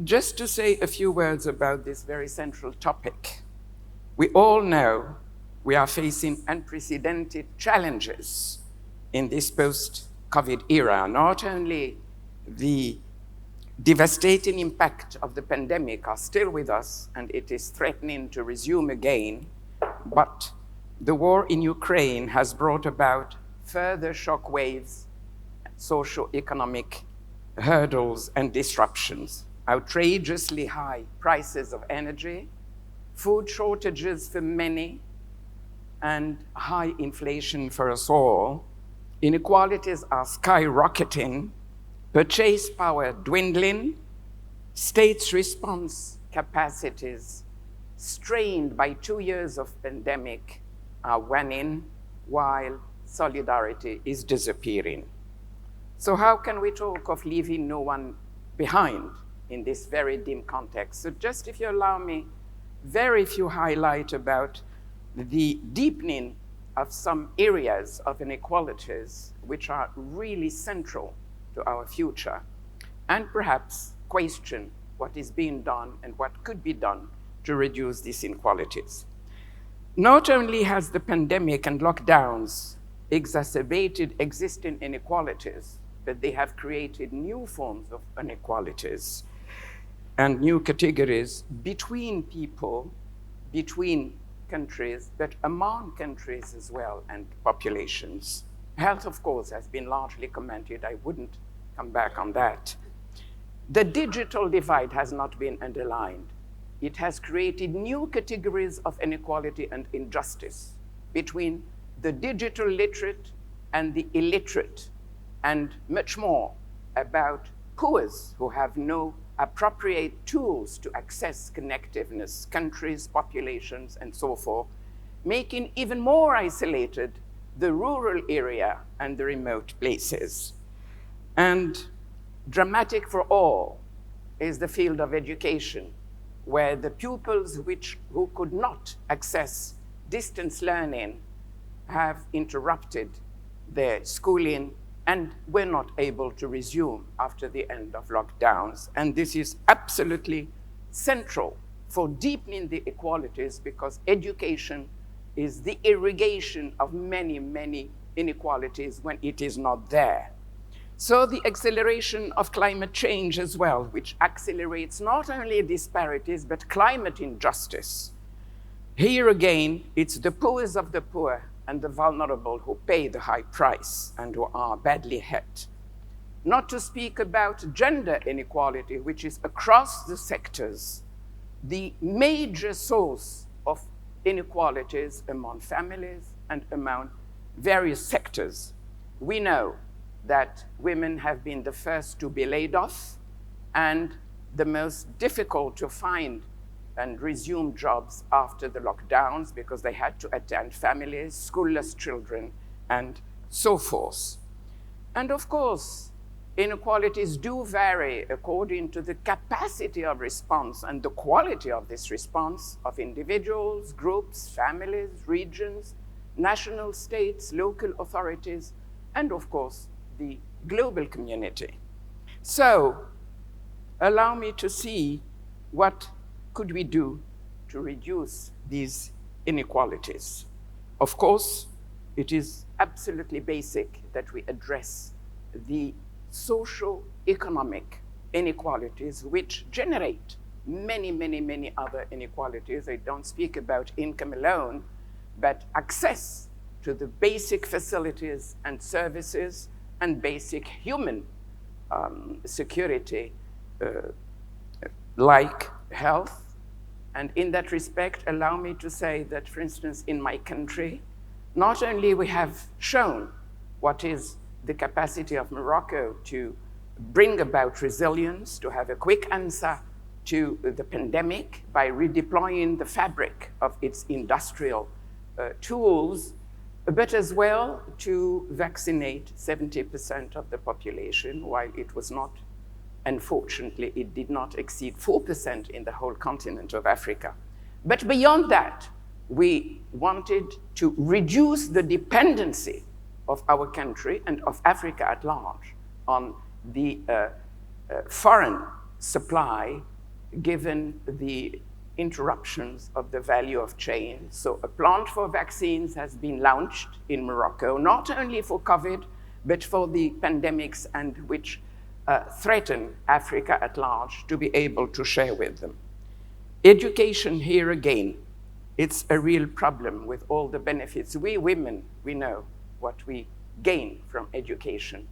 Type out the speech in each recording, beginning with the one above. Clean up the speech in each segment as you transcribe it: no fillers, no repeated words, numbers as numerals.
Just to say a few words about this very central topic. We all know we are facing unprecedented challenges in this post-COVID era. Not only the devastating impact of the pandemic are still with us, and it is threatening to resume again, but the war in Ukraine has brought about further shock waves, socio-economic hurdles and disruptions, outrageously high prices of energy, food shortages for many, and high inflation for us all. Inequalities are skyrocketing, purchase power dwindling, states' response capacities strained by 2 years of pandemic are waning, while solidarity is disappearing. So how can we talk of leaving no one behind in this very dim context? So just, if you allow me, very few highlight about the deepening of some areas of inequalities which are really central to our future, and perhaps question what is being done and what could be done to reduce these inequalities. Not only has the pandemic and lockdowns exacerbated existing inequalities, but they have created new forms of inequalities and new categories between people, between countries, but among countries as well, and populations. Health, of course, has been largely commented. I wouldn't come back on that. The digital divide has not been underlined. It has created new categories of inequality and injustice between the digital literate and the illiterate, and much more about poors who have no appropriate tools to access connectiveness, countries, populations, and so forth, making even more isolated the rural area and the remote places. And dramatic for all is the field of education, where the pupils who could not access distance learning have interrupted their schooling and were not able to resume after the end of lockdowns. And this is absolutely central for deepening the inequalities, because education is the irrigation of many, many inequalities when it is not there. So the acceleration of climate change as well, which accelerates not only disparities, but climate injustice. Here again, it's the poorest of the poor and the vulnerable who pay the high price and who are badly hit. Not to speak about gender inequality, which is across the sectors, the major source of inequalities among families and among various sectors. We know that women have been the first to be laid off and the most difficult to find and resume jobs after the lockdowns, because they had to attend families, schoolless children, and so forth. And of course, inequalities do vary according to the capacity of response and the quality of this response of individuals, groups, families, regions, national states, local authorities, and of course, the global community. So, allow me to see what could we do to reduce these inequalities. Of course, it is absolutely basic that we address the socio-economic inequalities which generate many, many, many other inequalities. I don't speak about income alone, but access to the basic facilities and services and basic human security, like health. And in that respect, allow me to say that, for instance, in my country, not only we have shown what is the capacity of Morocco to bring about resilience, to have a quick answer to the pandemic by redeploying the fabric of its industrial tools, but as well to vaccinate 70% of the population, while it was not, unfortunately, it did not exceed 4% in the whole continent of Africa. But beyond that, we wanted to reduce the dependency of our country and of Africa at large on the foreign supply given the interruptions of the value of chain. So a plant for vaccines has been launched in Morocco, not only for COVID, but for the pandemics and which threaten Africa at large to be able to share with them. Education here again, it's a real problem with all the benefits. We women, we know what we gain from education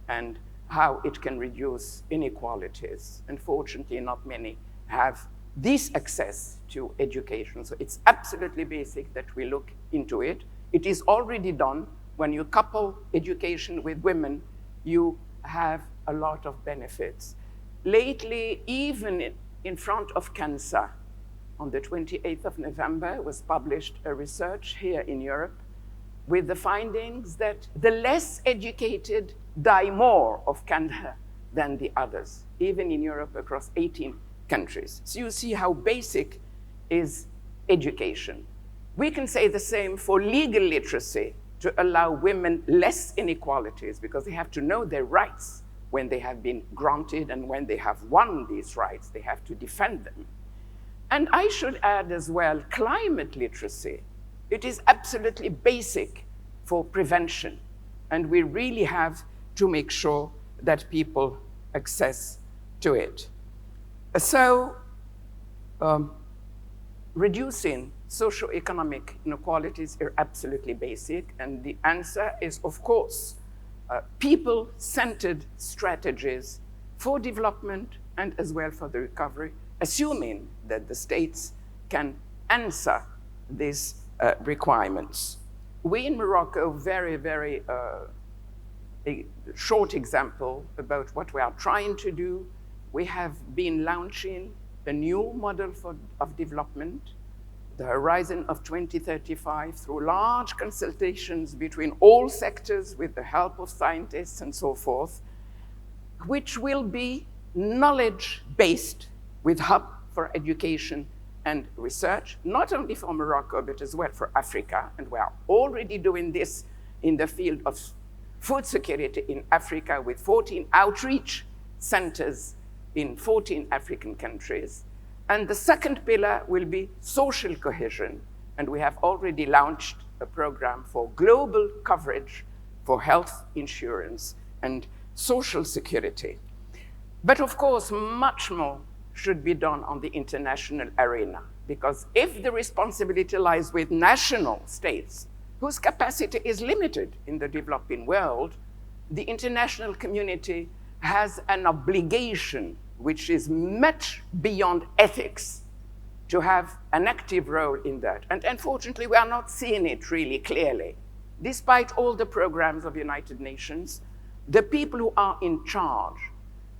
and how it can reduce inequalities. Unfortunately, not many have this access to education. So it's absolutely basic that we look into it. It is already done. When you couple education with women, you have a lot of benefits. Lately, even in front of cancer, on the 28th of November, was published a research here in Europe with the findings that the less educated die more of cancer than the others, even in Europe across 18 countries. So you see how basic is education. We can say the same for legal literacy to allow women less inequalities because they have to know their rights when they have been granted and when they have won these rights, they have to defend them. And I should add as well, climate literacy. It is absolutely basic for prevention. And we really have to make sure that people access to it. So, reducing socioeconomic inequalities are absolutely basic. And the answer is, of course, people-centered strategies for development and as well for the recovery, assuming that the states can answer these requirements. We in Morocco, very a short example about what we are trying to do. We have been launching a new model of development, the Horizon of 2035, through large consultations between all sectors with the help of scientists and so forth, which will be knowledge-based with hub for education and research, not only for Morocco, but as well for Africa. And we are already doing this in the field of food security in Africa with 14 outreach centers in 14 African countries. And the second pillar will be social cohesion. And we have already launched a program for global coverage for health insurance and social security. But of course, much more should be done on the international arena, because if the responsibility lies with national states, whose capacity is limited in the developing world, the international community has an obligation which is much beyond ethics to have an active role in that. And unfortunately, we are not seeing it really clearly. Despite all the programs of the United Nations, the people who are in charge,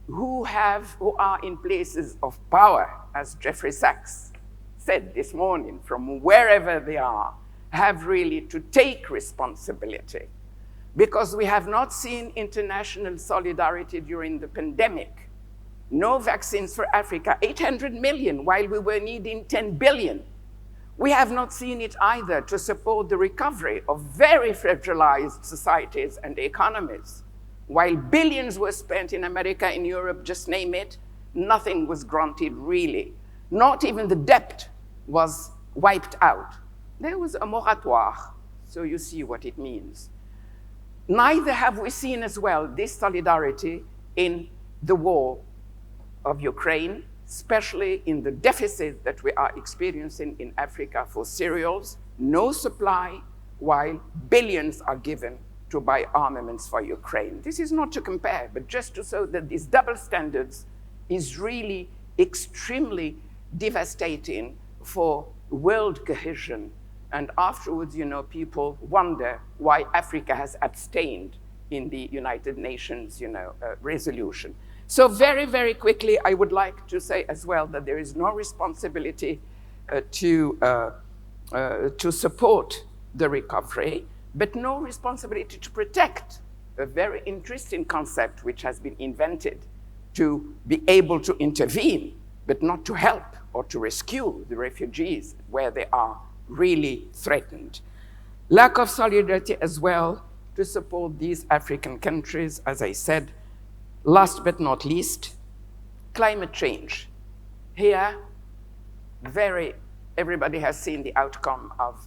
who are in places of power, as Jeffrey Sachs said this morning, from wherever they are, have really to take responsibility. Because we have not seen international solidarity during the pandemic. No vaccines for Africa, 800 million, while we were needing 10 billion. We have not seen it either to support the recovery of very fragilized societies and economies. While billions were spent in America, in Europe, just name it, nothing was granted really. Not even the debt was wiped out. There was a moratoire, so you see what it means. Neither have we seen as well this solidarity in the war of Ukraine, especially in the deficit that we are experiencing in Africa for cereals, no supply, while billions are given to buy armaments for Ukraine. This is not to compare, but just to show that these double standards is really extremely devastating for world cohesion. And afterwards, people wonder why Africa has abstained in the United Nations, resolution. So very quickly, I would like to say as well that there is no responsibility to support the recovery, but no responsibility to protect a very interesting concept which has been invented to be able to intervene, but not to help or to rescue the refugees where they are really threatened. Lack of solidarity as well to support these African countries, as I said. Last but not least, Climate change. Here, everybody has seen the outcome of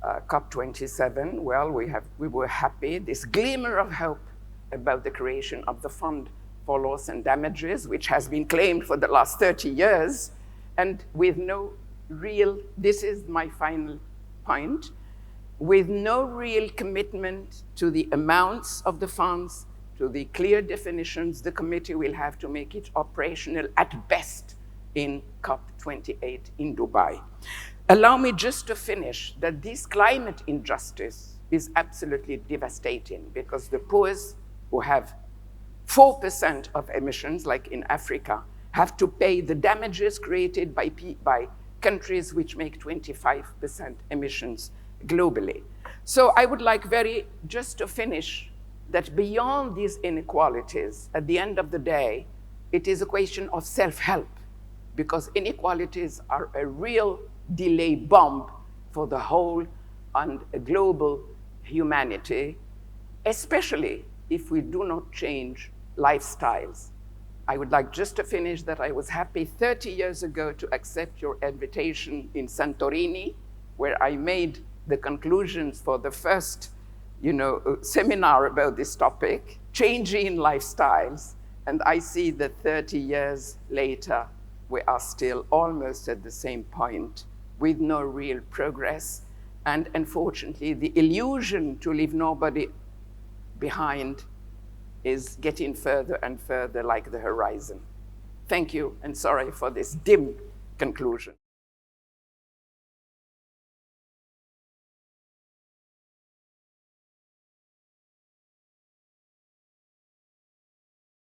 COP27. Well, we were happy. This glimmer of hope about the creation of the Fund for Loss and Damages, which has been claimed for the last 30 years, and with no real, this is my final point, with no real commitment to the amounts of the funds, to the clear definitions, the committee will have to make it operational at best in COP28 in Dubai. Allow me just to finish that this climate injustice is absolutely devastating, because the poorest, who have 4% of emissions, like in Africa, have to pay the damages created by countries which make 25% emissions globally. So I would like just to finish that beyond these inequalities, at the end of the day, it is a question of self-help, because inequalities are a real delay bomb for the whole and global humanity, especially if we do not change lifestyles. I would like just to finish that I was happy 30 years ago to accept your invitation in Santorini, where I made the conclusions for the first seminar about this topic, changing lifestyles. And I see that 30 years later, we are still almost at the same point with no real progress. And unfortunately, the illusion to leave nobody behind is getting further and further like the horizon. Thank you, and sorry for this dim conclusion.